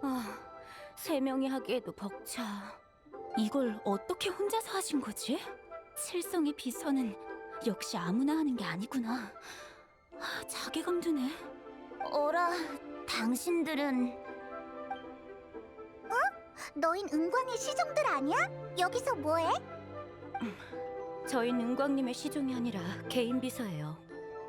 아, 세 명이 하기에도 벅차. 이걸 어떻게 혼자서 하신 거지? 칠성의 비서는 역시 아무나 하는 게 아니구나. 자괴감 드네. 어라, 당신들은... 너흰 은광의 시종들 아니야? 여기서 뭐해? 저희 은광님의 시종이 아니라 개인 비서예요.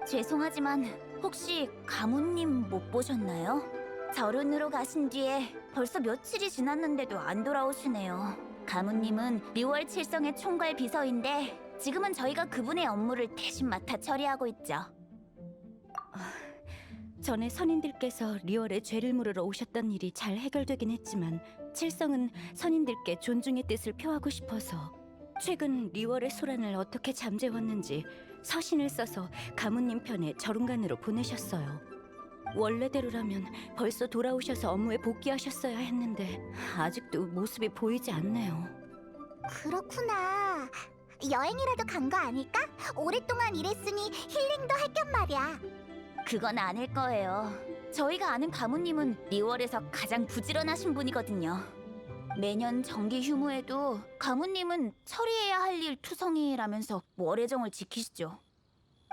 죄송하지만 혹시 가문님 못 보셨나요? 절은으로 가신 뒤에 벌써 며칠이 지났는데도 안 돌아오시네요. 가문님은 리월 칠성의 총괄 비서인데 지금은 저희가 그분의 업무를 대신 맡아 처리하고 있죠. 전에 선인들께서 리월에 죄를 물으러 오셨던 일이 잘 해결되긴 했지만 칠성은 선인들께 존중의 뜻을 표하고 싶어서 최근 리월의 소란을 어떻게 잠재웠는지 서신을 써서 가문님 편에 절운간으로 보내셨어요. 원래대로라면 벌써 돌아오셔서 업무에 복귀하셨어야 했는데 아직도 모습이 보이지 않네요. 그렇구나. 여행이라도 간 거 아닐까? 오랫동안 일했으니 힐링도 할 겸 말이야. 그건 아닐 거예요. 저희가 아는 가문님은 리월에서 가장 부지런하신 분이거든요. 매년 정기 휴무에도 가문님은 처리해야 할 일 투성이라면서 월애정을 지키시죠.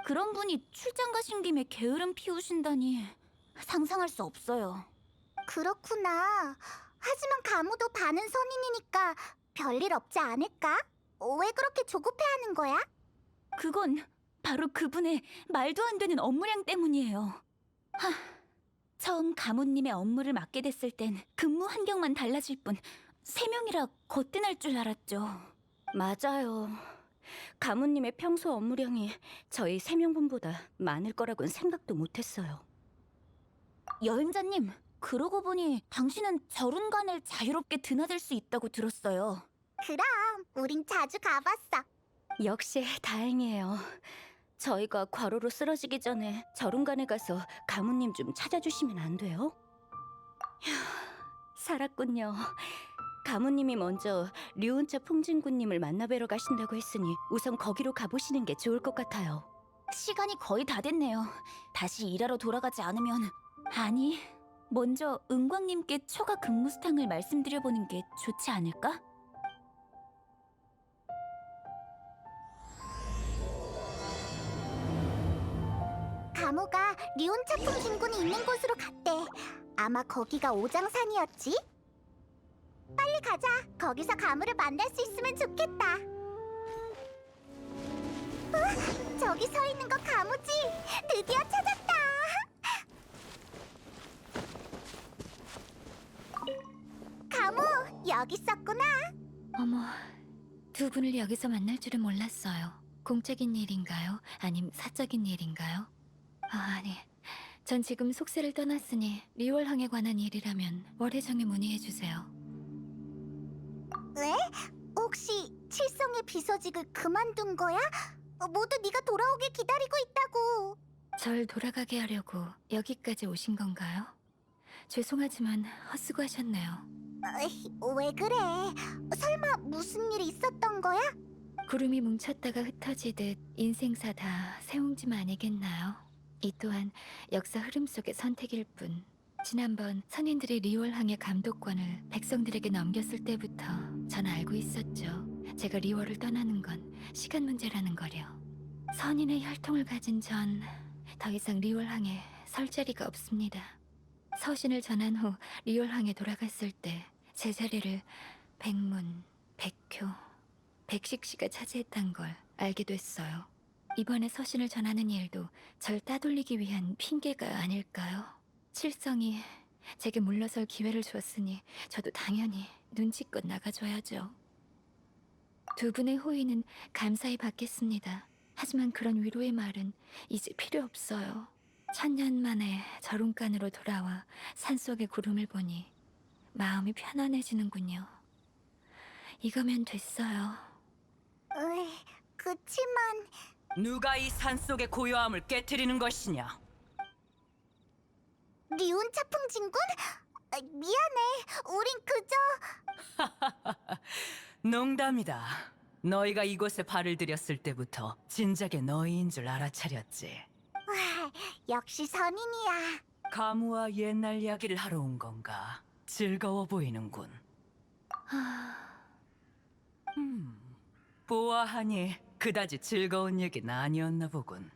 그런 분이 출장 가신 김에 게으름 피우신다니 상상할 수 없어요. 그렇구나. 하지만 가무도 반은 선인이니까 별일 없지 않을까? 왜 그렇게 조급해하는 거야? 그건 바로 그분의 말도 안 되는 업무량 때문이에요. 처음 가문님의 업무를 맡게 됐을 땐 근무 환경만 달라질 뿐 3명이라 거뜬할 줄 알았죠. 맞아요. 가문님의 평소 업무량이 저희 3명분보다 많을 거라고는 생각도 못했어요. 여행자님, 그러고 보니 당신은 절운간을 자유롭게 드나들 수 있다고 들었어요. 그럼, 우린 자주 가봤어. 역시 다행이에요. 저희가 과로로 쓰러지기 전에 절운간에 가서 가문님 좀 찾아주시면 안 돼요? 휴, 살았군요. 가문님이 먼저 류은차 풍진구님을 만나뵈러 가신다고 했으니 우선 거기로 가보시는 게 좋을 것 같아요. 시간이 거의 다 됐네요. 다시 일하러 돌아가지 않으면... 아니, 먼저 은광님께 초과 근무 수당을 말씀드려보는 게 좋지 않을까? 가모가 리온차풍 진군이 있는 곳으로 갔대. 아마 거기가 오장산이었지? 빨리 가자. 거기서 가무를 만날 수 있으면 좋겠다. 저기 서 있는 거 가무지? 드디어 찾았다. 가무, 여기 있었구나. 어머, 두 분을 여기서 만날 줄은 몰랐어요. 공적인 일인가요? 아님 사적인 일인가요? 아니, 전 지금 속세를 떠났으니 리월항에 관한 일이라면 월혜정에 문의해주세요. 왜? 혹시 칠성의 비서직을 그만둔 거야? 모두 네가 돌아오길 기다리고 있다고. 절 돌아가게 하려고 여기까지 오신 건가요? 죄송하지만 헛수고하셨네요. 왜 그래? 설마 무슨 일이 있었던 거야? 구름이 뭉쳤다가 흩어지듯 인생사 다 세옹지마 아니겠나요? 이 또한 역사 흐름 속의 선택일 뿐. 지난번 선인들이 리월항의 감독권을 백성들에게 넘겼을 때부터 전 알고 있었죠. 제가 리월을 떠나는 건 시간 문제라는 거려. 선인의 혈통을 가진 전 더 이상 리월항에 설 자리가 없습니다. 서신을 전한 후 리월항에 돌아갔을 때 제 자리를 백문, 백효, 백식씨가 차지했단 걸 알게 됐어요. 이번에 서신을 전하는 일도 절 따돌리기 위한 핑계가 아닐까요? 칠성이 제게 물러설 기회를 주었으니 저도 당연히 눈치껏 나가줘야죠. 두 분의 호의는 감사히 받겠습니다. 하지만 그런 위로의 말은 이제 필요 없어요. 1000년 만에 절운간으로 돌아와 산속의 구름을 보니 마음이 편안해지는군요. 이거면 됐어요. 그치만... 누가 이 산속의 고요함을 깨트리는 것이냐? 리온차풍 진군? 미안해, 우린 그저... 농담이다. 너희가 이곳에 발을 들였을 때부터 진작에 너희인 줄 알아차렸지. 역시 선인이야. 가무와 옛날 이야기를 하러 온 건가? 즐거워 보이는군. 아, 보아하니 그다지 즐거운 얘기는 아니었나 보군.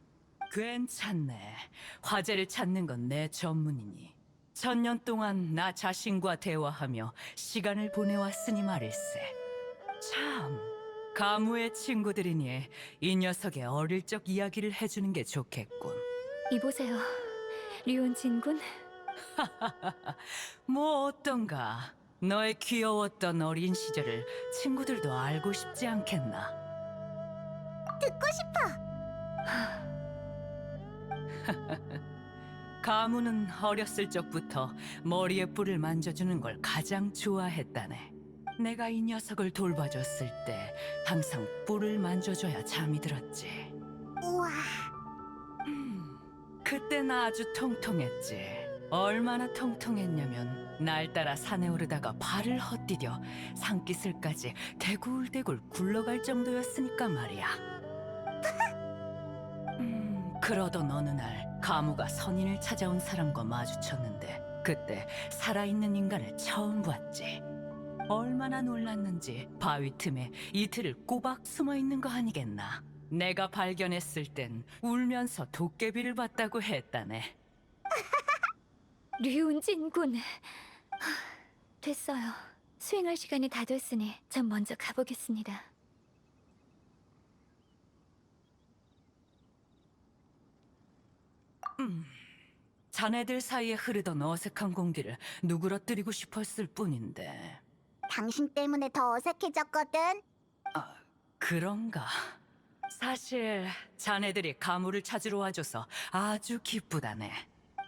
괜찮네. 화제를 찾는 건 내 전문이니. 천년 동안 나 자신과 대화하며 시간을 보내왔으니 말일세. 참, 가무의 친구들이니 이 녀석의 어릴 적 이야기를 해주는 게 좋겠군. 이보세요. 류온 진군? 뭐 어떤가? 너의 귀여웠던 어린 시절을 친구들도 알고 싶지 않겠나? 듣고 싶어. 가무는 어렸을 적부터 머리에 뿔을 만져주는 걸 가장 좋아했다네. 내가 이 녀석을 돌봐줬을 때 항상 뿔을 만져줘야 잠이 들었지. 우와. 그때 나 아주 통통했지. 얼마나 통통했냐면 날 따라 산에 오르다가 발을 헛디뎌 산기슭까지 대굴대굴 굴러갈 정도였으니까 말이야. 그러던 어느 날 가무가 선인을 찾아온 사람과 마주쳤는데 그때 살아있는 인간을 처음 봤지. 얼마나 놀랐는지 바위 틈에 이틀을 꼬박 숨어 있는 거 아니겠나. 내가 발견했을 땐 울면서 도깨비를 봤다고 했다네. 류온 진군. 됐어요. 수행할 시간이 다 됐으니 전 먼저 가보겠습니다. 자네들 사이에 흐르던 어색한 공기를 누그러뜨리고 싶었을 뿐인데. 당신 때문에 더 어색해졌거든. 그런가? 사실 자네들이 가무를 찾으러 와줘서 아주 기쁘다네.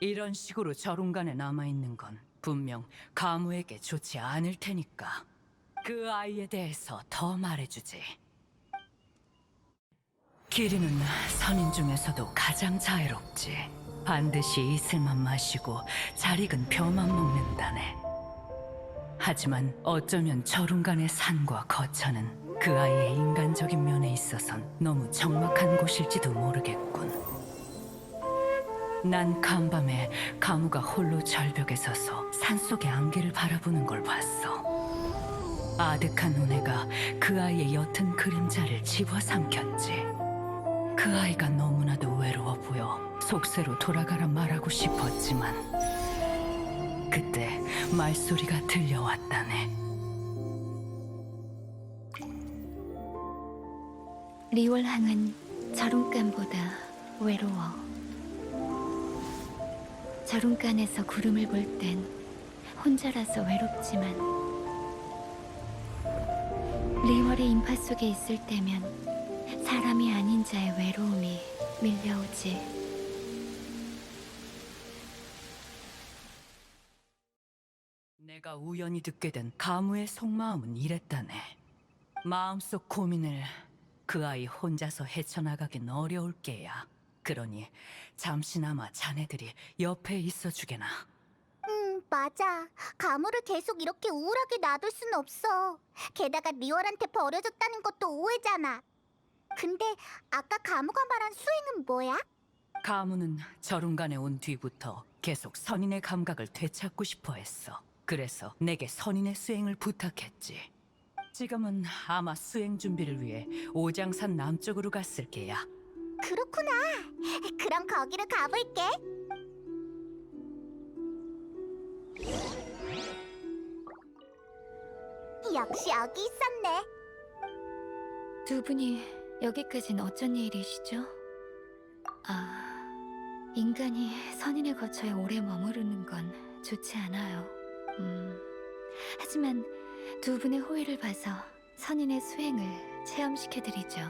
이런 식으로 저룬간에 남아있는 건 분명 가무에게 좋지 않을 테니까. 그 아이에 대해서 더 말해주지. 기린은 선인 중에서도 가장 자애롭지. 반드시 이슬만 마시고 잘 익은 벼만 먹는다네. 하지만 어쩌면 저룬간의 산과 거처는 그 아이의 인간적인 면에 있어선 너무 적막한 곳일지도 모르겠군. 난 간밤에 가무가 홀로 절벽에 서서 산속의 안개를 바라보는 걸 봤어. 아득한 은혜가 그 아이의 옅은 그림자를 집어삼켰지. 그 아이가 너무나도 외로워 보여 속세로 돌아가라 말하고 싶었지만 그때 말소리가 들려왔다네. 리월항은 저룬간보다 외로워. 저룬간에서 구름을 볼 땐 혼자라서 외롭지만 리월의 인파 속에 있을 때면 사람이 아닌 자의 외로움이 밀려오지. 내가 우연히 듣게 된 가무의 속마음은 이랬다네. 마음속 고민을 그 아이 혼자서 헤쳐나가긴 어려울 게야. 그러니 잠시나마 자네들이 옆에 있어주게나. 맞아. 가무를 계속 이렇게 우울하게 놔둘 순 없어. 게다가 리월한테 버려졌다는 것도 오해잖아. 근데 아까 가무가 말한 수행은 뭐야? 가무는 저룬간에 온 뒤부터 계속 선인의 감각을 되찾고 싶어 했어. 그래서 내게 선인의 수행을 부탁했지. 지금은 아마 수행 준비를 위해 오장산 남쪽으로 갔을 게야. 그렇구나. 그럼 거기로 가볼게. 역시 여기 있었네. 두 분이 여기까진 어쩐 일이시죠? 인간이 선인의 거처에 오래 머무르는 건 좋지 않아요. 하지만 두 분의 호의를 봐서 선인의 수행을 체험시켜드리죠.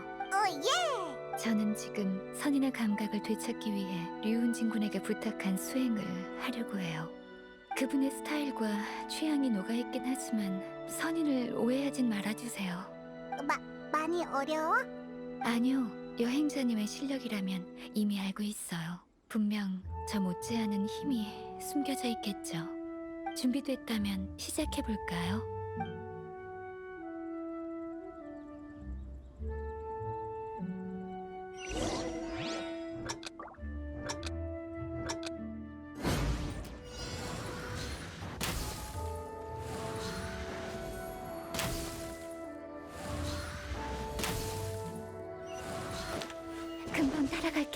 예! 저는 지금 선인의 감각을 되찾기 위해 류운 진군에게 부탁한 수행을 하려고 해요. 그분의 스타일과 취향이 녹아있긴 하지만 선인을 오해하진 말아주세요. 많이 어려워? 아니요, 여행자님의 실력이라면 이미 알고 있어요. 분명 저 못지않은 힘이 숨겨져 있겠죠. 준비됐다면 시작해볼까요?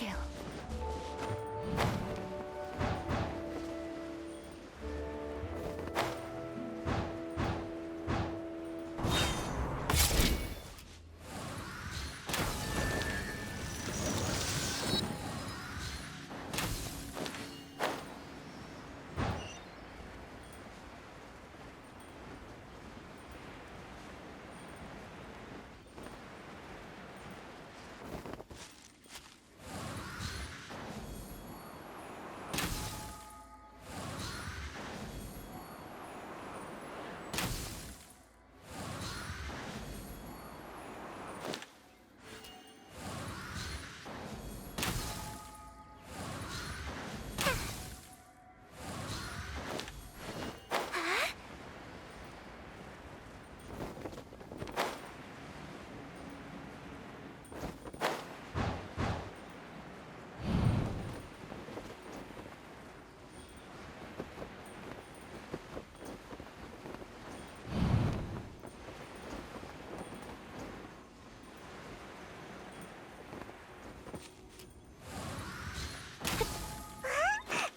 부탁해요.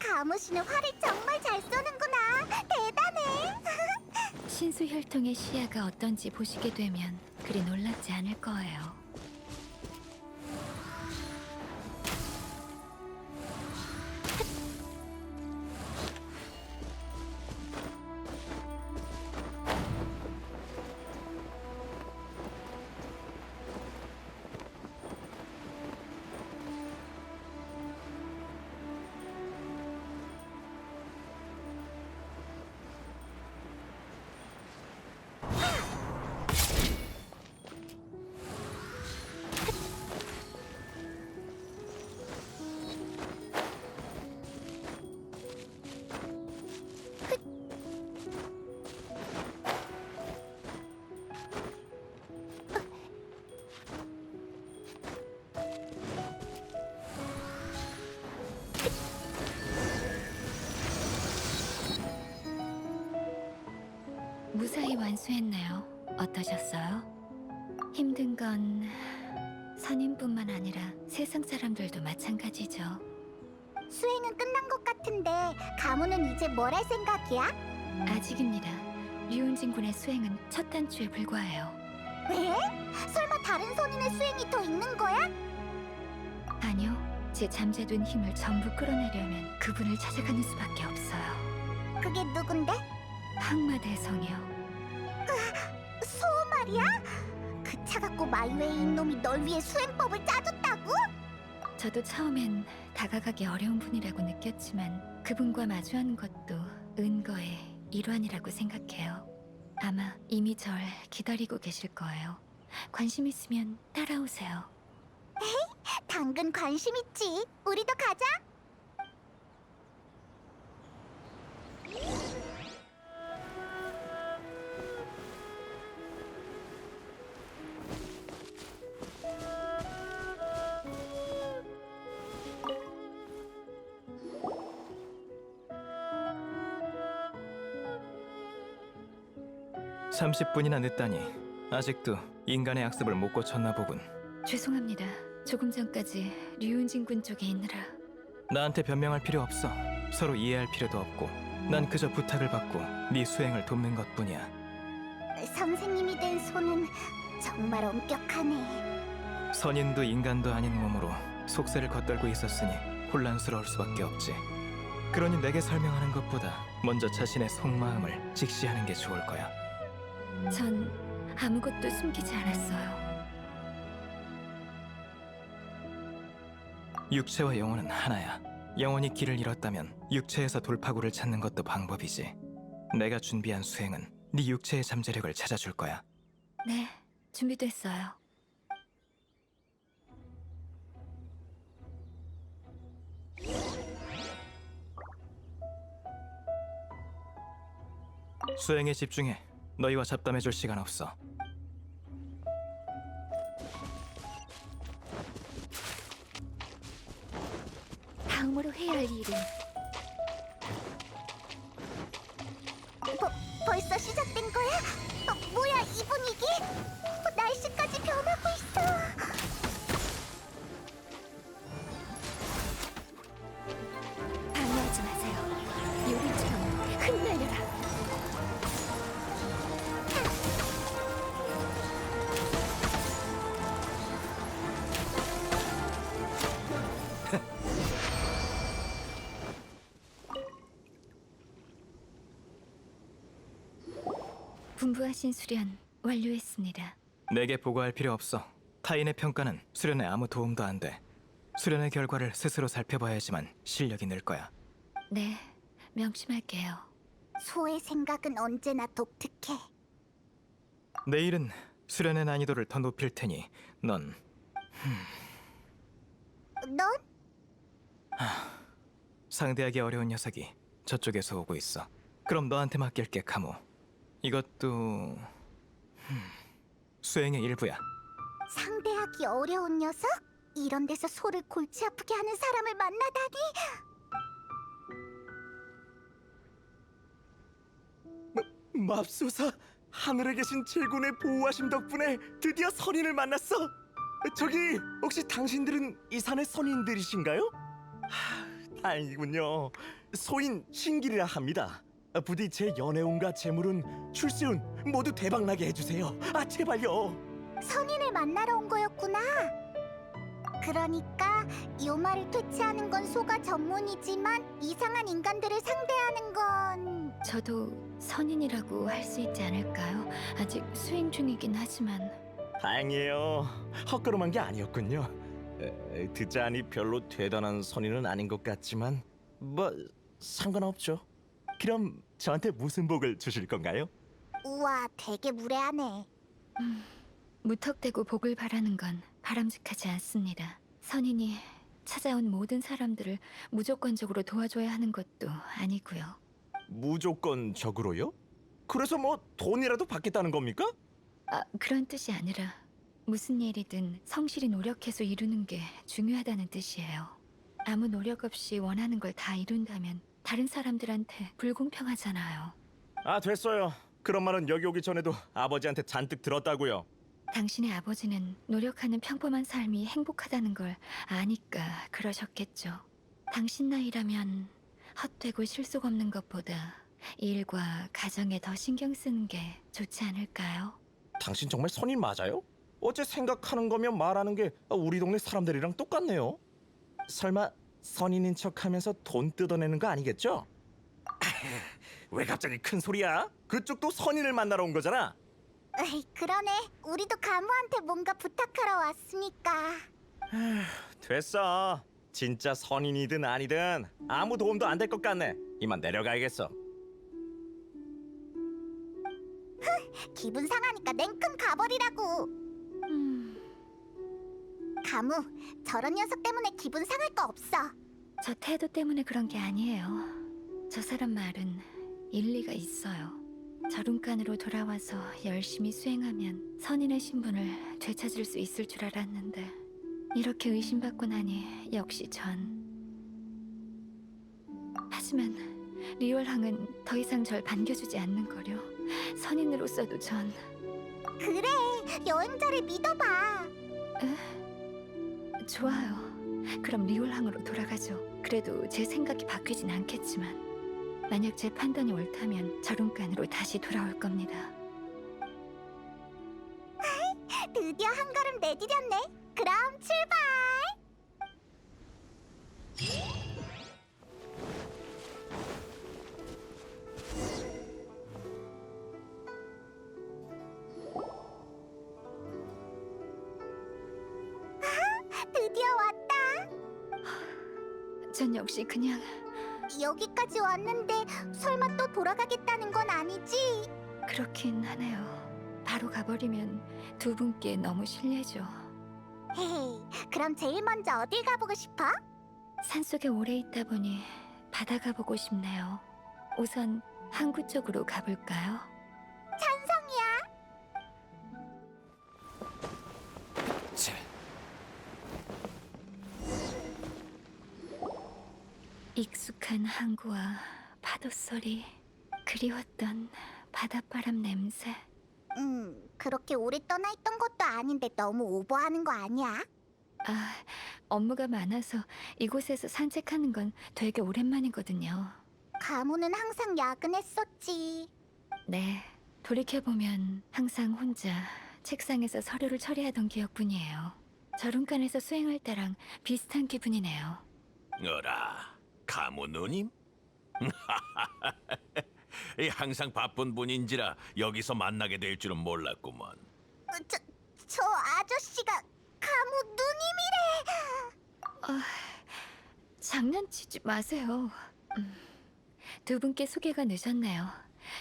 가무 씨는 활을 정말 잘 쏘는구나. 대단해. 신수 혈통의 시야가 어떤지 보시게 되면 그리 놀랍지 않을 거예요. 무사히 완수했네요. 어떠셨어요? 힘든 건 선임뿐만 아니라 세상 사람들도 마찬가지죠. 수행은 끝난 것 같은데 가무는 이제 뭘 할 생각이야? 아직입니다. 류은진 군의 수행은 첫 단추에 불과해요. 왜? 설마 다른 선인의 수행이 더 있는 거야? 아니요. 제 잠재된 힘을 전부 끌어내려면 그분을 찾아가는 수밖에 없어요. 그게 누군데? 항마대성이요. 소호 말이야? 그 차갑고 마이웨이인 놈이 널 위해 수행법을 짜줬다고? 저도 처음엔 다가가기 어려운 분이라고 느꼈지만 그분과 마주하는 것도 은거의 일환이라고 생각해요. 아마 이미 절 기다리고 계실 거예요. 관심 있으면 따라오세요. 당근 관심 있지. 우리도 가자. 삼십 분이나 늦다니 아직도 인간의 약습을 못 고쳤나 보군. 죄송합니다. 조금 전까지 류은진 군 쪽에 있느라. 나한테 변명할 필요 없어. 서로 이해할 필요도 없고 난 그저 부탁을 받고 네 수행을 돕는 것뿐이야. 선생님이 된 소는 정말 엄격하네. 선인도 인간도 아닌 몸으로 속세를 겉돌고 있었으니 혼란스러울 수밖에 없지. 그러니 내게 설명하는 것보다 먼저 자신의 속마음을 직시하는 게 좋을 거야. 전 아무것도 숨기지 않았어요. 육체와 영혼은 하나야. 영혼이 길을 잃었다면 육체에서 돌파구를 찾는 것도 방법이지. 내가 준비한 수행은 네 육체의 잠재력을 찾아줄 거야. 네, 준비됐어요. 수행에 집중해. 너희와 잡담해줄 시간 없어. 다음으로 해야 할 일은 벌써 시작된 거야? 뭐야 이 분위기? 날씨까지 변하고 있어. 분부하신 수련 완료했습니다. 내게 보고할 필요 없어. 타인의 평가는 수련에 아무 도움도 안 돼. 수련의 결과를 스스로 살펴봐야지만 실력이 늘 거야. 네, 명심할게요. 소의 생각은 언제나 독특해. 내일은 수련의 난이도를 더 높일 테니 넌 넌? 상대하기 어려운 녀석이 저쪽에서 오고 있어. 그럼 너한테 맡길게, 카모. 이것도 수행의 일부야. 상대하기 어려운 녀석? 이런 데서 소를 골치 아프게 하는 사람을 만나다니. 맙소사, 하늘에 계신 제군의 보호하심 덕분에 드디어 선인을 만났어. 저기 혹시 당신들은 이 산의 선인들이신가요? 다행이군요. 소인 신길이라 합니다. 부디 제 연애운과 재물운, 출세운 모두 대박나게 해주세요. 제발요. 선인을 만나러 온 거였구나. 그러니까 요마를 퇴치하는 건 소가 전문이지만 이상한 인간들을 상대하는 건... 저도 선인이라고 할 수 있지 않을까요? 아직 수행 중이긴 하지만 다행이에요. 헛걸음한 게 아니었군요. 듣자하니 별로 대단한 선인은 아닌 것 같지만 뭐 상관없죠. 그럼 저한테 무슨 복을 주실 건가요? 우와, 되게 무례하네. 무턱대고 복을 바라는 건 바람직하지 않습니다. 선인이 찾아온 모든 사람들을 무조건적으로 도와줘야 하는 것도 아니고요. 무조건적으로요? 그래서 뭐 돈이라도 받겠다는 겁니까? 그런 뜻이 아니라 무슨 일이든 성실히 노력해서 이루는 게 중요하다는 뜻이에요. 아무 노력 없이 원하는 걸 다 이룬다면 다른 사람들한테 불공평하잖아요. 됐어요. 그런 말은 여기 오기 전에도 아버지한테 잔뜩 들었다고요. 당신의 아버지는 노력하는 평범한 삶이 행복하다는 걸 아니까 그러셨겠죠. 당신 나이라면 헛되고 실속 없는 것보다 일과 가정에 더 신경 쓰는 게 좋지 않을까요? 당신 정말 선인 맞아요? 어째 생각하는 거면 말하는 게 우리 동네 사람들이랑 똑같네요. 설마 선인인 척하면서 돈 뜯어내는 거 아니겠죠? 왜 갑자기 큰 소리야? 그쪽도 선인을 만나러 온 거잖아. 에이, 그러네. 우리도 가무한테 뭔가 부탁하러 왔으니까. 됐어. 진짜 선인이든 아니든 아무 도움도 안 될 것 같네. 이만 내려가야겠어. 기분 상하니까 냉큼 가버리라고. 가무, 저런 녀석 때문에 기분 상할 거 없어. 저 태도 때문에 그런 게 아니에요. 저 사람 말은 일리가 있어요. 저룬간으로 돌아와서 열심히 수행하면 선인의 신분을 되찾을 수 있을 줄 알았는데 이렇게 의심받고 나니 역시 전... 하지만 리월항은 더 이상 절 반겨주지 않는 거려. 선인으로서도 전... 그래, 여행자를 믿어봐. 좋아요. 그럼 리올항으로 돌아가죠. 그래도 제 생각이 바뀌진 않겠지만 만약 제 판단이 옳다면 저룬간으로 다시 돌아올 겁니다. 드디어 한 걸음 내디뎠네. 그럼 출발! 드디어 왔다. 전 역시 그냥 여기까지 왔는데 설마 또 돌아가겠다는 건 아니지? 그렇긴 하네요. 바로 가버리면 두 분께 너무 실례죠. 헤이, 그럼 제일 먼저 어딜 가보고 싶어? 산속에 오래 있다 보니 바다 가보고 싶네요. 우선 항구 쪽으로 가볼까요? 찬성이야. 치. 익숙한 항구와 파도 소리, 그리웠던 바닷바람 냄새. 그렇게 오래 떠나 있던 것도 아닌데 너무 오버하는 거 아니야? 업무가 많아서 이곳에서 산책하는 건 되게 오랜만이거든요. 가무는 항상 야근했었지. 네, 돌이켜보면 항상 혼자 책상에서 서류를 처리하던 기억뿐이에요. 저룬간에서 수행할 때랑 비슷한 기분이네요. 어라, 가무 누님? 항상 바쁜 분인지라 여기서 만나게 될 줄은 몰랐구먼. 저 아저씨가 가무 누님이래. 장난치지 마세요. 두 분께 소개가 늦었네요.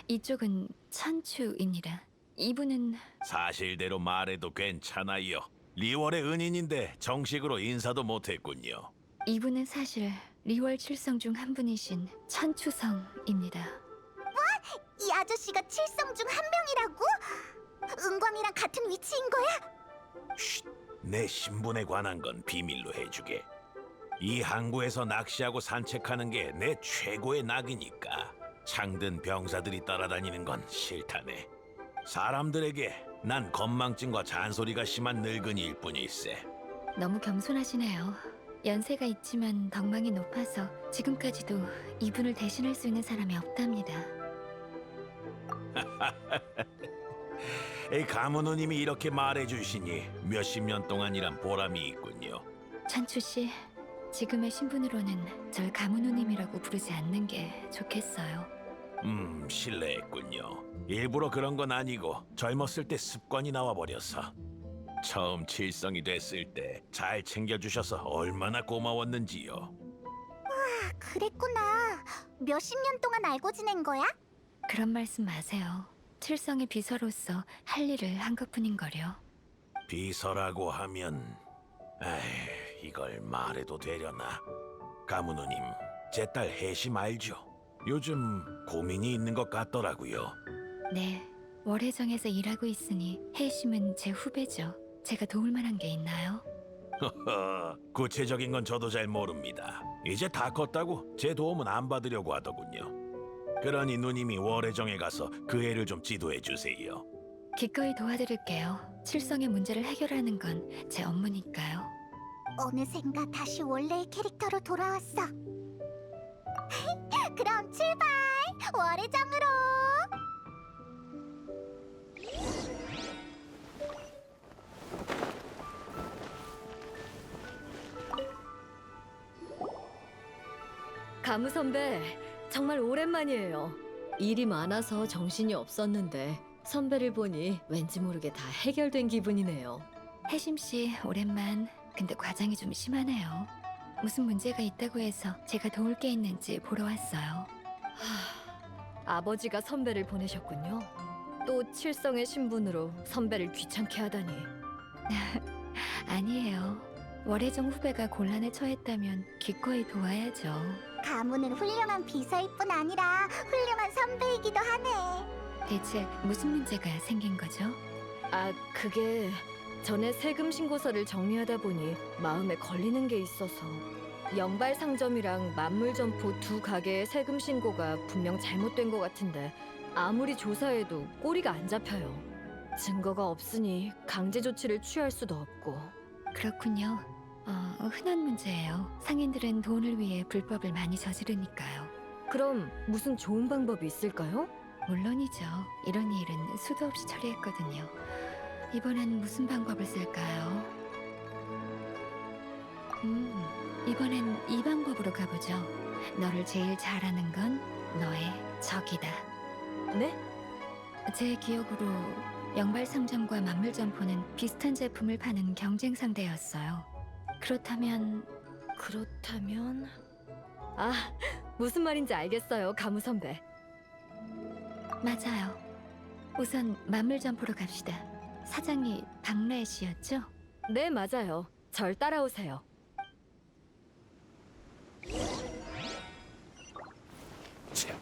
이쪽은 천추입니다. 이분은 사실대로 말해도 괜찮아요. 리월의 은인인데 정식으로 인사도 못했군요. 이분은 사실 리월 칠성 중 한 분이신 천추성입니다. 이 아저씨가 칠성 중 한 명이라고? 은광이랑 같은 위치인 거야? 내 신분에 관한 건 비밀로 해주게. 이 항구에서 낚시하고 산책하는 게 내 최고의 낙이니까 창든 병사들이 따라다니는 건 싫다네. 사람들에게 난 건망증과 잔소리가 심한 늙은이일 뿐일세. 너무 겸손하시네요. 연세가 있지만 덕망이 높아서 지금까지도 이분을 대신할 수 있는 사람이 없답니다. 가문우님이 이렇게 말해주시니 몇십 년 동안 일한 보람이 있군요. 천추 씨, 지금의 신분으로는 절 가문우님이라고 부르지 않는 게 좋겠어요. 실례했군요. 일부러 그런 건 아니고 젊었을 때 습관이 나와버려서. 처음 칠성이 됐을 때 잘 챙겨주셔서 얼마나 고마웠는지요. 그랬구나. 몇십 년 동안 알고 지낸 거야? 그런 말씀 마세요. 칠성의 비서로서 할 일을 한 것뿐인거려. 비서라고 하면 이걸 말해도 되려나. 가문우님, 제 딸 혜심 알죠? 요즘 고민이 있는 것 같더라고요. 네, 월해정에서 일하고 있으니 혜심은 제 후배죠. 제가 도울 만한 게 있나요? 구체적인 건 저도 잘 모릅니다. 이제 다 컸다고 제 도움은 안 받으려고 하더군요. 그러니 누님이 월해정에 가서 그 애를 좀 지도해 주세요. 기꺼이 도와드릴게요. 칠성의 문제를 해결하는 건 제 업무니까요. 어느샌가 다시 원래의 캐릭터로 돌아왔어. 그럼 출발! 월해정으로! 가무 선배, 정말 오랜만이에요. 일이 많아서 정신이 없었는데 선배를 보니 왠지 모르게 다 해결된 기분이네요. 혜심 씨, 오랜만. 근데 과장이 좀 심하네요. 무슨 문제가 있다고 해서 제가 도울 게 있는지 보러 왔어요. 아버지가 선배를 보내셨군요. 또 칠성의 신분으로 선배를 귀찮게 하다니. 아니에요. 월해정 후배가 곤란에 처했다면 기꺼이 도와야죠. 가문은 훌륭한 비서일 뿐 아니라 훌륭한 선배이기도 하네. 대체 무슨 문제가 생긴 거죠? 아, 그게 전에 세금 신고서를 정리하다 보니 마음에 걸리는 게 있어서 영발 상점이랑 만물점포 두 가게의 세금 신고가 분명 잘못된 것 같은데 아무리 조사해도 꼬리가 안 잡혀요. 증거가 없으니 강제 조치를 취할 수도 없고. 그렇군요. 흔한 문제예요. 상인들은 돈을 위해 불법을 많이 저지르니까요. 그럼 무슨 좋은 방법이 있을까요? 물론이죠. 이런 일은 수도 없이 처리했거든요. 이번엔 무슨 방법을 쓸까요? 이번엔 이 방법으로 가보죠. 너를 제일 잘하는 건 너의 적이다. 네? 제 기억으로 영발 상점과 만물점포는 비슷한 제품을 파는 경쟁 상대였어요. 그렇다면 아, 무슨 말인지 알겠어요, 가무 선배. 맞아요. 우선 만물점포로 갑시다. 사장이 박래 씨였죠? 네, 맞아요. 절 따라오세요. 참.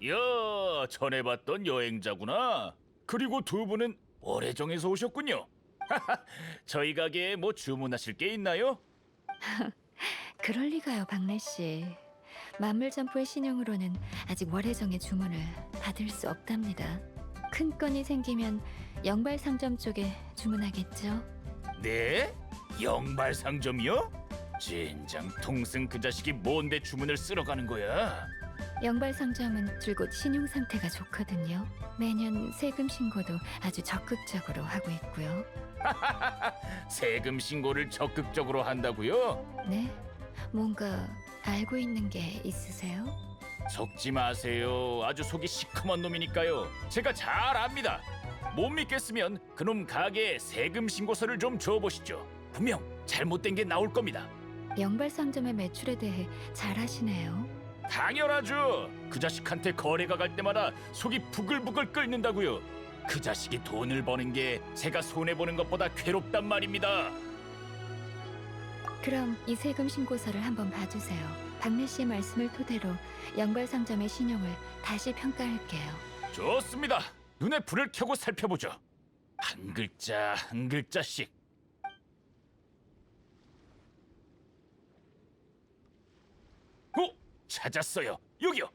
야, 전에 봤던 여행자구나. 그리고 두 분은 월해정에서 오셨군요. 저희 가게에 뭐 주문하실 게 있나요? 그럴 리가요, 박래 씨. 만물점포의 신용으로는 아직 월해정의 주문을 받을 수 없답니다. 큰 건이 생기면 영발 상점 쪽에 주문하겠죠. 네? 영발 상점이요? 진장 통승 그 자식이 뭔데 주문을 쓸어 가는 거야? 영발 상점은 줄곧 신용 상태가 좋거든요. 매년 세금 신고도 아주 적극적으로 하고 있고요. 세금 신고를 적극적으로 한다고요? 네, 뭔가 알고 있는 게 있으세요? 속지 마세요. 아주 속이 시커먼 놈이니까요. 제가 잘 압니다. 못 믿겠으면 그놈 가게에 세금 신고서를 좀 줘보시죠. 분명 잘못된 게 나올 겁니다. 영발상점의 매출에 대해 잘 아시네요. 당연하죠. 그 자식한테 거래가 갈 때마다 속이 부글부글 끓는다고요. 그 자식이 돈을 버는 게 제가 손해 보는 것보다 괴롭단 말입니다. 그럼 이 세금 신고서를 한번 봐주세요. 박래 씨의 말씀을 토대로 영발상점의 신용을 다시 평가할게요. 좋습니다. 눈에 불을 켜고 살펴보죠. 한 글자 한 글자씩. 찾았어요. 여기요.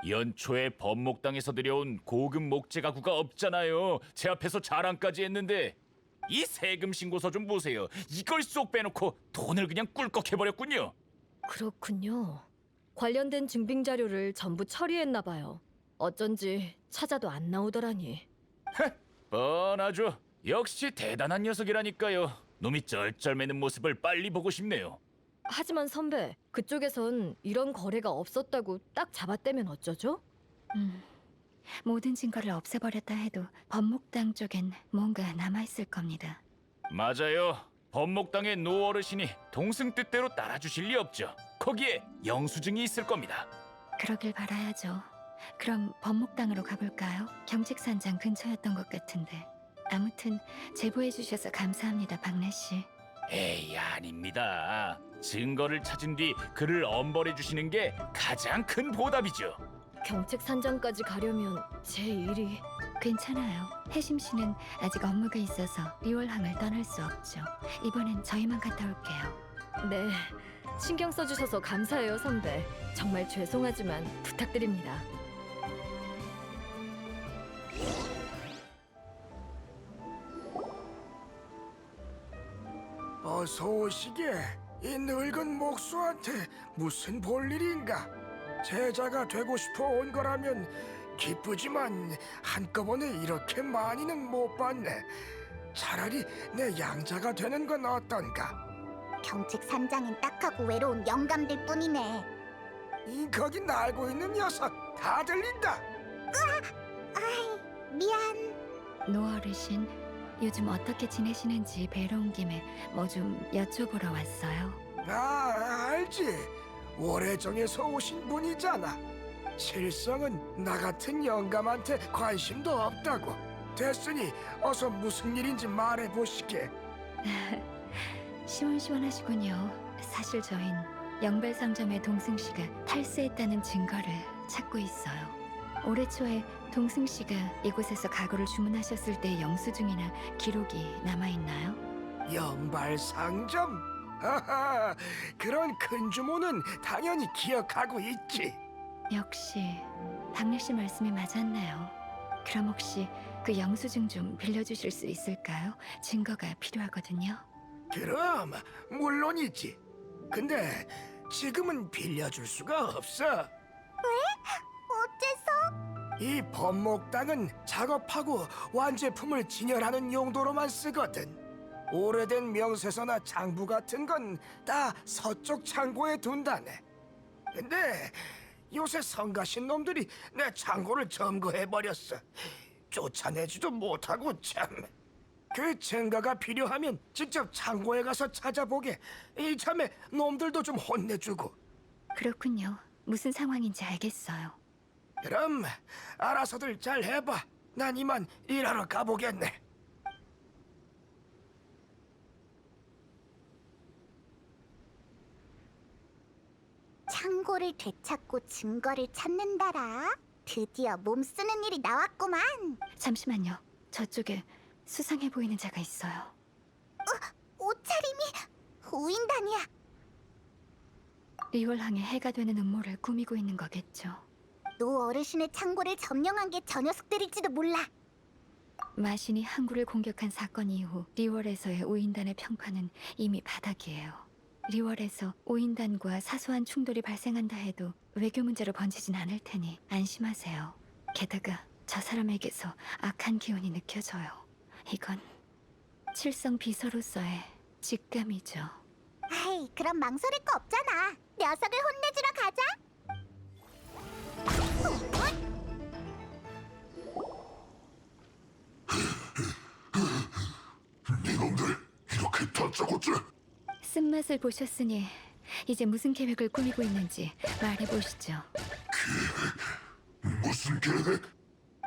연초에 법목당에서 들여온 고급 목재 가구가 없잖아요. 제 앞에서 자랑까지 했는데 이 세금 신고서 좀 보세요. 이걸 쏙 빼놓고 돈을 그냥 꿀꺽 해버렸군요. 그렇군요. 관련된 증빙 자료를 전부 처리했나 봐요. 어쩐지 찾아도 안 나오더라니. 뻔하죠. 역시 대단한 녀석이라니까요. 놈이 쩔쩔매는 모습을 빨리 보고 싶네요. 하지만 선배, 그쪽에선 이런 거래가 없었다고 딱 잡았다면 어쩌죠? 모든 증거를 없애버렸다 해도 법목당 쪽엔 뭔가 남아있을 겁니다. 맞아요. 법목당의 노 어르신이 동승 뜻대로 따라주실 리 없죠. 거기에 영수증이 있을 겁니다. 그러길 바라야죠. 그럼 법목당으로 가볼까요? 경책산장 근처였던 것 같은데. 아무튼 제보해주셔서 감사합니다, 박래 씨. 에이, 아닙니다. 증거를 찾은 뒤 그를 엄벌해 주시는 게 가장 큰 보답이죠. 경책 산장까지 가려면 제 일이... 괜찮아요. 혜심 씨는 아직 업무가 있어서 리월항을 떠날 수 없죠. 이번엔 저희만 갔다 올게요. 네, 신경 써주셔서 감사해요, 선배. 정말 죄송하지만 부탁드립니다. 어서 오시게. 이 늙은 목수한테 무슨 볼일인가? 제자가 되고 싶어 온 거라면 기쁘지만 한꺼번에 이렇게 많이는 못 봤네. 차라리 내 양자가 되는 건 어떤가? 경책 산장은 딱하고 외로운 영감들 뿐이네. 이 거기 날고 있는 녀석 다 들린다. 아이, 미안. 노 어르신, 요즘 어떻게 지내시는지 뵈러 온 김에 뭐 좀 여쭤보러 왔어요. 아, 알지. 오래정에서 오신 분이잖아. 실성은 나 같은 영감한테 관심도 없다고. 됐으니 어서 무슨 일인지 말해보시게. 시원시원하시군요. 사실 저흰 영발상점의 동승 씨가 탈세했다는 증거를 찾고 있어요. 올해 초에 동승 씨가 이곳에서 가구를 주문하셨을 때의 영수증이나 기록이 남아있나요? 영발상점? 하하, 그런 큰 주문은 당연히 기억하고 있지. 역시 박래 씨 말씀이 맞았네요. 그럼 혹시 그 영수증 좀 빌려주실 수 있을까요? 증거가 필요하거든요. 그럼 물론이지. 근데 지금은 빌려줄 수가 없어. 어째서? 이 법목당은 작업하고 완제품을 진열하는 용도로만 쓰거든. 오래된 명세서나 장부 같은 건 다 서쪽 창고에 둔다네. 근데 요새 성가신 놈들이 내 창고를 점거해버렸어. 쫓아내지도 못하고 참. 그 증거가 필요하면 직접 창고에 가서 찾아보게. 이참에 놈들도 좀 혼내주고. 그렇군요. 무슨 상황인지 알겠어요. 그럼 알아서들 잘 해봐. 난 이만 일하러 가보겠네. 창고를 되찾고 증거를 찾는다라. 드디어 몸 쓰는 일이 나왔구만. 잠시만요. 저쪽에 수상해 보이는 자가 있어요. 옷차림이 우인단이야. 리월항에 해가 되는 음모를 꾸미고 있는 거겠죠. 노 어르신의 창고를 점령한 게 저 녀석들일지도 몰라. 마신이 항구를 공격한 사건 이후 리월에서의 오인단의 평판은 이미 바닥이에요. 리월에서 오인단과 사소한 충돌이 발생한다 해도 외교 문제로 번지진 않을 테니 안심하세요. 게다가 저 사람에게서 악한 기운이 느껴져요. 이건 칠성 비서로서의 직감이죠. 아이, 그럼 망설일 거 없잖아. 녀석을 혼내주러 가자. 니놈들 이렇게 다짜고짜? 쓴맛을 보셨으니 이제 무슨 계획을 꾸미고 있는지 말해보시죠. 무슨 계획?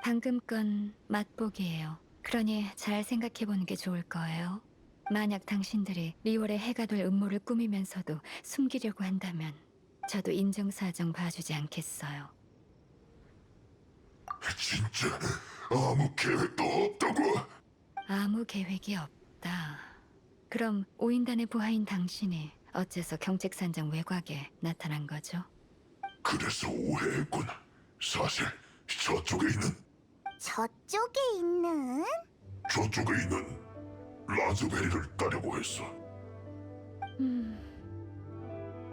방금 건 맛보기예요. 그러니 잘 생각해보는 게 좋을 거예요. 만약 당신들이 리월의 해가 될 음모를 꾸미면서도 숨기려고 한다면 저도 인정사정 봐주지 않겠어요. 진짜 아무 계획도 없다고? 아무 계획이 없다. 그럼 오인단의 부하인 당신이 어째서 경책산장 외곽에 나타난 거죠? 그래서 오해했군. 사실 저쪽에 있는 라즈베리를 따려고 했어.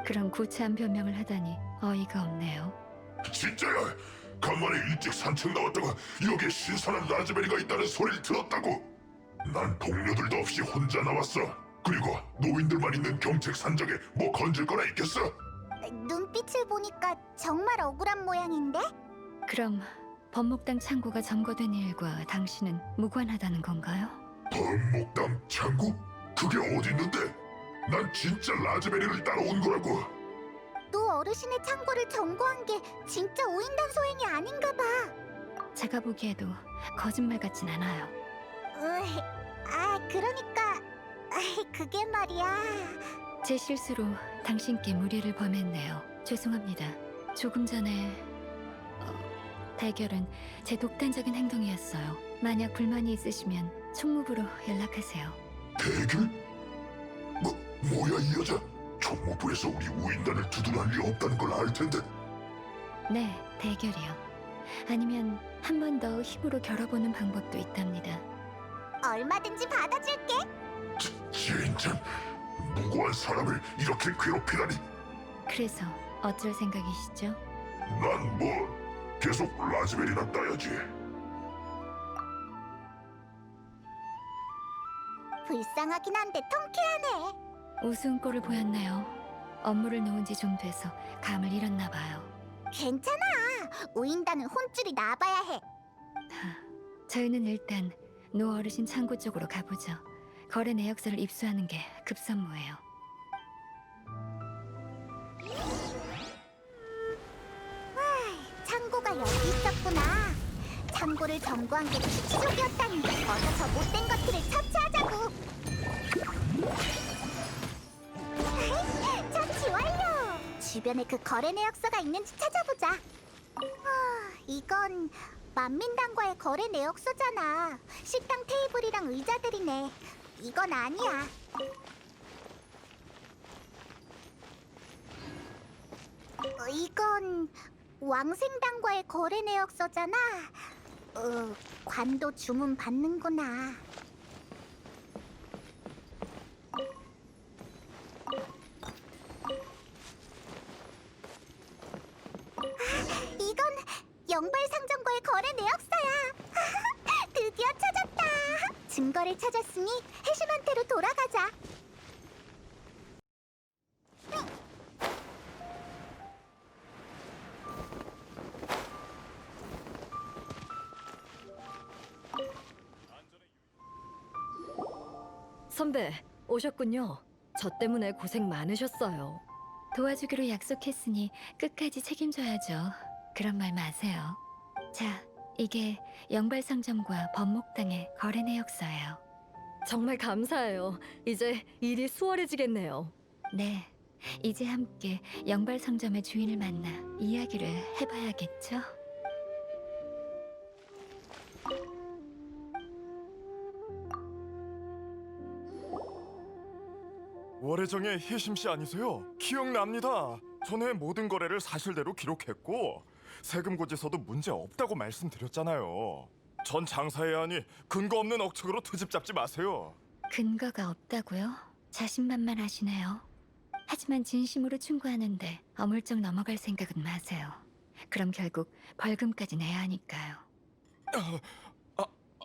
그런 구차한 변명을 하다니 어이가 없네요. 진짜야. 간만에 일찍 산책 나왔다가 여기에 신선한 라즈베리가 있다는 소리를 들었다고. 난 동료들도 없이 혼자 나왔어. 그리고 노인들만 있는 경책 산적에 뭐 건질 거나 있겠어? 눈빛을 보니까 정말 억울한 모양인데? 그럼 법목당 창고가 점거된 일과 당신은 무관하다는 건가요? 범목당 창고? 그게 어디 있는데? 난 진짜 라즈베리를 따라온 거라고. 또 어르신의 창고를 점거한 게 진짜 오인단 소행이 아닌가 봐. 제가 보기에도 거짓말 같진 않아요. 그러니까 그게 말이야. 제 실수로 당신께 무리를 범했네요. 죄송합니다. 조금 전에 대결은 제 독단적인 행동이었어요. 만약 불만이 있으시면 총무부로 연락하세요. 대결? 뭐야 이 여자? 총무부에서 우리 우인단을 두둔할 리 없다는 걸 알 텐데. 네, 대결이요. 아니면 한 번 더 힘으로 겨뤄보는 방법도 있답니다. 얼마든지 받아줄게. 진짜 무고한 사람을 이렇게 괴롭히다니. 그래서 어쩔 생각이시죠? 난 계속 라즈베리나 따야지. 불쌍하긴 한데 통쾌하네. 우스운 꼴을 보였네요. 업무를 놓은 지 좀 돼서 감을 잃었나 봐요. 괜찮아. 오인단은 혼쭐이 나봐야 해. 저희는 일단 노 어르신 창고 쪽으로 가보죠. 거래 내역서를 입수하는 게 급선무예요. 창고가 여기 있었구나. 창고를 점거한 게 피치족이었다니. 어서 저 못된 것들을 처치하자고. 처치 완료. 주변에 그 거래 내역서가 있는지 찾아보자. 이건 만민당과의 거래 내역서잖아. 식당 테이블이랑 의자들이네. 이건 아니야. 이건 왕생당과의 거래 내역서잖아. 관도 주문 받는구나. 이건 영발상점과의 거래 내역서야. 드디어 찾았다. 증거를 찾았으니 해심한테로 돌아가자. 선배, 오셨군요. 저 때문에 고생 많으셨어요. 도와주기로 약속했으니 끝까지 책임져야죠. 그런 말 마세요. 자, 이게 영발상점과 법목당의 거래 내역서예요. 정말 감사해요. 이제 일이 수월해지겠네요. 네, 이제 함께 영발상점의 주인을 만나 이야기를 해봐야겠죠? 월혜정의 혜심씨 아니세요? 기억납니다. 전에 모든 거래를 사실대로 기록했고 세금 고지서도 문제 없다고 말씀드렸잖아요. 전 장사해야 하니 근거 없는 억측으로 트집 잡지 마세요. 근거가 없다고요? 자신만만하시네요. 하지만 진심으로 충고하는데 어물쩍 넘어갈 생각은 마세요. 그럼 결국 벌금까지 내야 하니까요.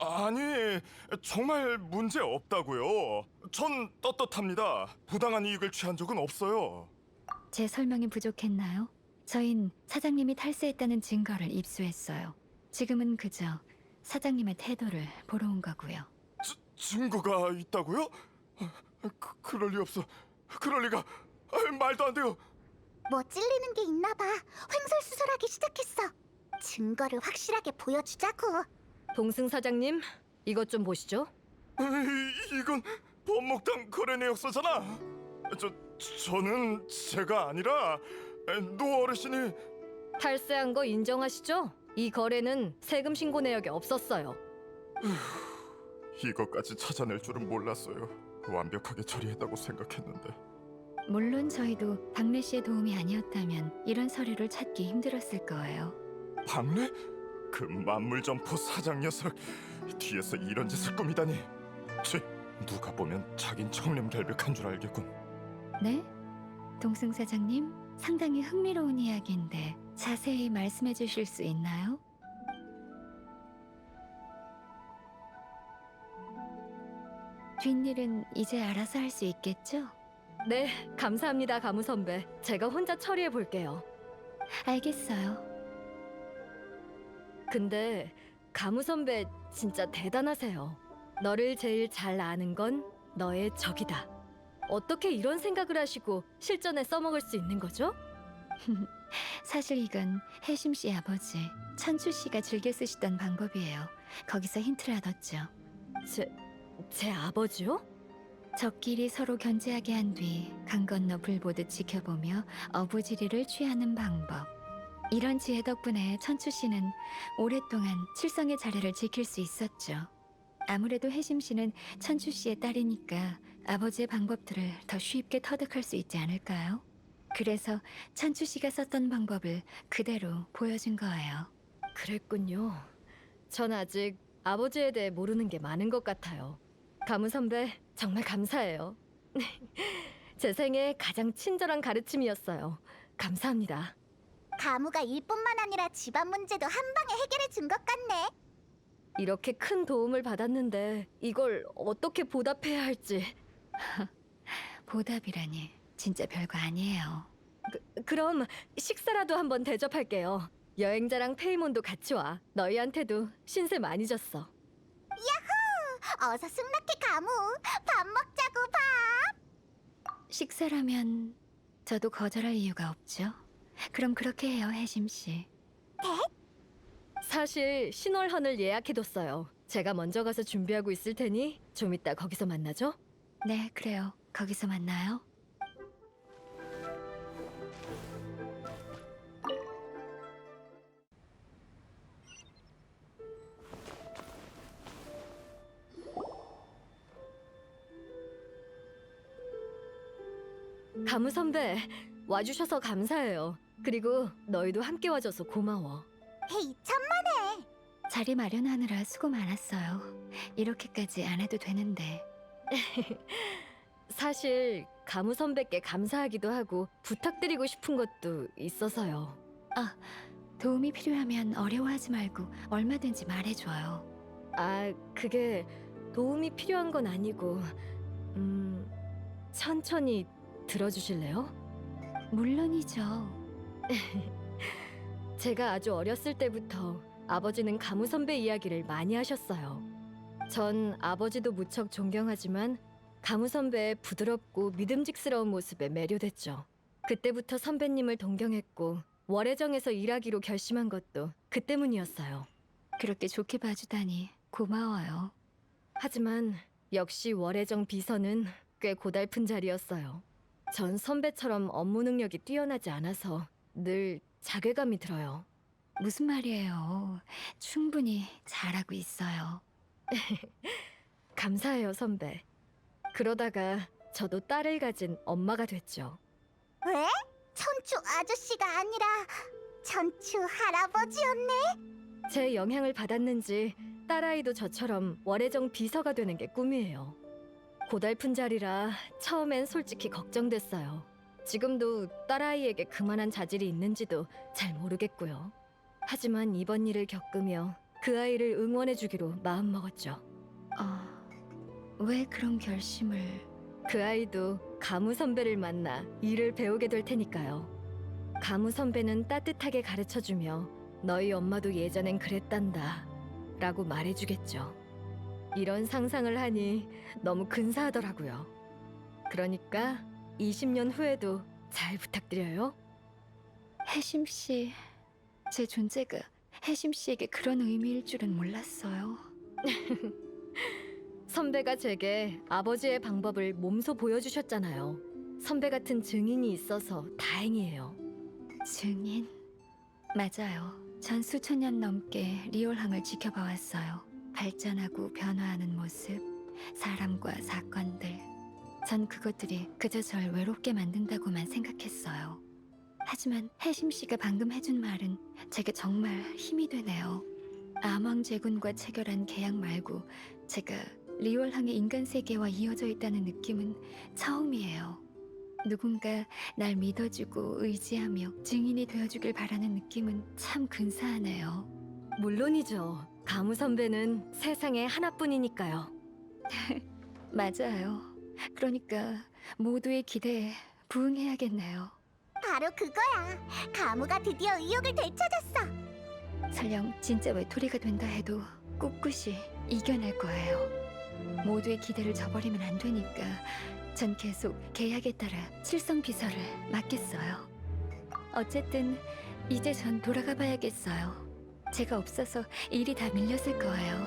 아니, 정말 문제 없다고요. 전 떳떳합니다. 부당한 이익을 취한 적은 없어요. 제 설명이 부족했나요? 저흰 사장님이 탈세했다는 증거를 입수했어요. 지금은 그저 사장님의 태도를 보러 온 거고요. 증거가 있다고요? 그럴 리 없어. 그럴 리가. 말도 안 돼요. 뭐 찔리는 게 있나 봐. 횡설수설하기 시작했어. 증거를 확실하게 보여주자고. 동승 사장님, 이것 좀 보시죠. 이건 법목당 거래 내역서잖아. 저는 제가 아니라 노 어르신이. 탈세한 거 인정하시죠? 이 거래는 세금 신고 내역에 없었어요. 이것까지 찾아낼 줄은 몰랐어요. 완벽하게 처리했다고 생각했는데. 물론 저희도 박래 씨의 도움이 아니었다면 이런 서류를 찾기 힘들었을 거예요. 박래? 그 만물점포 사장 녀석 뒤에서 이런 짓을 꾸미다니. 치, 누가 보면 자긴 청렴결백한 줄 알겠군. 네? 동승 사장님, 상당히 흥미로운 이야기인데 자세히 말씀해 주실 수 있나요? 뒷일은 이제 알아서 할 수 있겠죠? 네, 감사합니다, 가무 선배. 제가 혼자 처리해 볼게요. 알겠어요. 근데 가무 선배 진짜 대단하세요. 너를 제일 잘 아는 건 너의 적이다. 어떻게 이런 생각을 하시고 실전에 써먹을 수 있는 거죠? 사실 이건 혜심 씨 아버지 천추 씨가 즐겨 쓰시던 방법이에요. 거기서 힌트를 얻었죠. 제 아버지요? 적끼리 서로 견제하게 한 뒤 강 건너 불 보듯 지켜보며 어부지리를 취하는 방법. 이런 지혜 덕분에 천추 씨는 오랫동안 칠성의 자리를 지킬 수 있었죠. 아무래도 혜심 씨는 천추 씨의 딸이니까 아버지의 방법들을 더 쉽게 터득할 수 있지 않을까요? 그래서 천추 씨가 썼던 방법을 그대로 보여준 거예요. 그랬군요. 전 아직 아버지에 대해 모르는 게 많은 것 같아요. 가무 선배, 정말 감사해요. 제 생애 가장 친절한 가르침이었어요. 감사합니다. 가무가 일뿐만 아니라 집안 문제도 한 방에 해결해 준 것 같네. 이렇게 큰 도움을 받았는데 이걸 어떻게 보답해야 할지. 보답이라니 진짜 별거 아니에요. 그럼 식사라도 한번 대접할게요. 여행자랑 페이몬도 같이 와. 너희한테도 신세 많이 졌어. 어서 승낙해 가무. 밥 먹자고 밥. 식사라면 저도 거절할 이유가 없죠. 그럼 그렇게 해요, 혜심 씨. 사실 신월헌을 예약해뒀어요. 제가 먼저 가서 준비하고 있을 테니 좀 이따 거기서 만나죠. 네, 그래요. 거기서 만나요. 가무 선배, 와주셔서 감사해요. 그리고 너희도 함께 와줘서 고마워. 헤이 천만에. 자리 마련하느라 수고 많았어요. 이렇게까지 안 해도 되는데. 사실 가무 선배께 감사하기도 하고 부탁드리고 싶은 것도 있어서요. 도움이 필요하면 어려워하지 말고 얼마든지 말해줘요. 그게 도움이 필요한 건 아니고 천천히 들어주실래요? 물론이죠. 제가 아주 어렸을 때부터 아버지는 가무 선배 이야기를 많이 하셨어요. 전 아버지도 무척 존경하지만 가무 선배의 부드럽고 믿음직스러운 모습에 매료됐죠. 그때부터 선배님을 동경했고 월해정에서 일하기로 결심한 것도 그 때문이었어요. 그렇게 좋게 봐주다니 고마워요. 하지만 역시 월해정 비서는 꽤 고달픈 자리였어요. 전 선배처럼 업무 능력이 뛰어나지 않아서 늘 자괴감이 들어요. 무슨 말이에요? 충분히 잘하고 있어요. 감사해요, 선배. 그러다가 저도 딸을 가진 엄마가 됐죠. 왜? 천추 아저씨가 아니라 천추 할아버지였네. 제 영향을 받았는지 딸아이도 저처럼 월해정 비서가 되는 게 꿈이에요. 고달픈 자리라 처음엔 솔직히 걱정됐어요. 지금도 딸아이에게 그만한 자질이 있는지도 잘 모르겠고요. 하지만 이번 일을 겪으며 그 아이를 응원해주기로 마음먹었죠. 왜 그런 결심을... 그 아이도 가무 선배를 만나 일을 배우게 될 테니까요. 가무 선배는 따뜻하게 가르쳐주며 너희 엄마도 예전엔 그랬단다 라고 말해주겠죠. 이런 상상을 하니 너무 근사하더라고요. 그러니까 20년 후에도 잘 부탁드려요. 혜심 씨, 제 존재가 혜심 씨에게 그런 의미일 줄은 몰랐어요. 선배가 제게 아버지의 방법을 몸소 보여주셨잖아요. 선배 같은 증인이 있어서 다행이에요. 증인? 맞아요. 전 수천 년 넘게 리올항을 지켜봐 왔어요. 발전하고 변화하는 모습, 사람과 사건들. 전 그것들이 그저 절 외롭게 만든다고만 생각했어요. 하지만 혜심 씨가 방금 해준 말은 제게 정말 힘이 되네요. 암왕제군과 체결한 계약 말고 제가 리올항의 인간 세계와 이어져 있다는 느낌은 처음이에요. 누군가 날 믿어주고 의지하며 증인이 되어주길 바라는 느낌은 참 근사하네요. 물론이죠. 가무 선배는 세상에 하나뿐이니까요. 맞아요. 그러니까 모두의 기대에 부응해야겠네요. 바로 그거야. 가무가 드디어 의욕을 되찾았어. 설령 진짜 외톨이가 된다 해도 꿋꿋이 이겨낼 거예요. 모두의 기대를 저버리면 안 되니까 전 계속 계약에 따라 칠성 비서를 맡겠어요. 어쨌든 이제 전 돌아가 봐야겠어요. 제가 없어서 일이 다 밀렸을 거예요.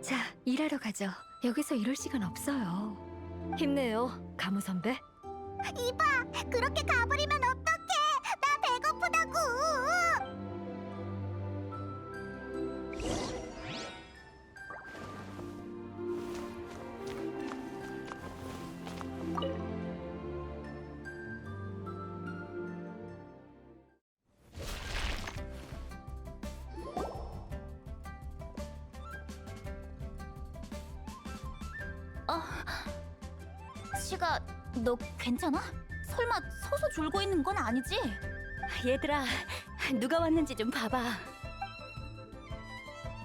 자, 일하러 가죠. 여기서 이럴 시간 없어요. 힘내요, 가무 선배. 이봐, 그렇게 가버리면 어떡해? 나 배고프다고. 시가, 너 괜찮아? 설마 서서 졸고 있는 건 아니지? 얘들아, 누가 왔는지 좀 봐봐.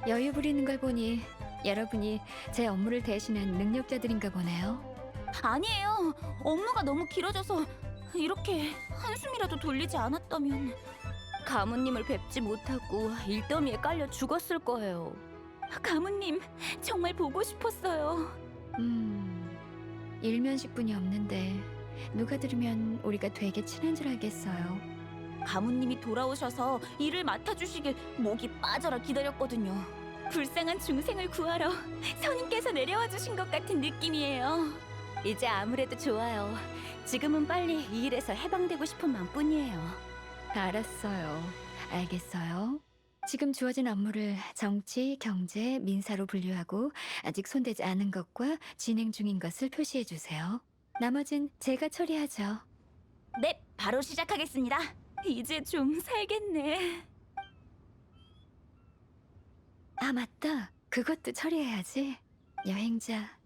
여유 부리는 걸 보니 여러분이 제 업무를 대신한 능력자들인가 보네요. 아니에요. 업무가 너무 길어져서 이렇게 한숨이라도 돌리지 않았다면. 가무님을 뵙지 못하고 일더미에 깔려 죽었을 거예요. 가무님, 정말 보고 싶었어요. 일면식분이 없는데 누가 들으면 우리가 되게 친한 줄 알겠어요. 가무님이 돌아오셔서 일을 맡아주시길 목이 빠져라 기다렸거든요. 불쌍한 중생을 구하러 선임께서 내려와 주신 것 같은 느낌이에요. 이제 아무래도 좋아요. 지금은 빨리 이 일에서 해방되고 싶은 마음뿐이에요. 알았어요. 알겠어요. 지금 주어진 업무를 정치, 경제, 민사로 분류하고 아직 손대지 않은 것과 진행 중인 것을 표시해 주세요. 나머진 제가 처리하죠. 네, 바로 시작하겠습니다. 이제 좀 살겠네. 아, 맞다. 그것도 처리해야지. 여행자,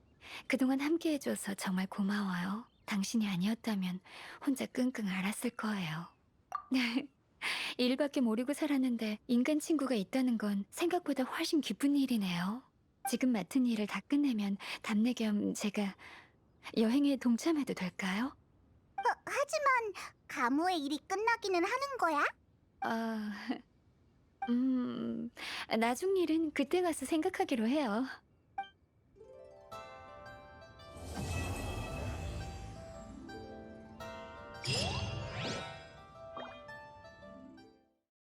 그동안 함께 해줘서 정말 고마워요. 당신이 아니었다면 혼자 끙끙 앓았을 거예요. 일밖에 모르고 살았는데 인간 친구가 있다는 건 생각보다 훨씬 기쁜 일이네요. 지금 맡은 일을 다 끝내면 답례 겸 제가 여행에 동참해도 될까요? 하지만 가무의 일이 끝나기는 하는 거야? 나중 일은 그때 가서 생각하기로 해요.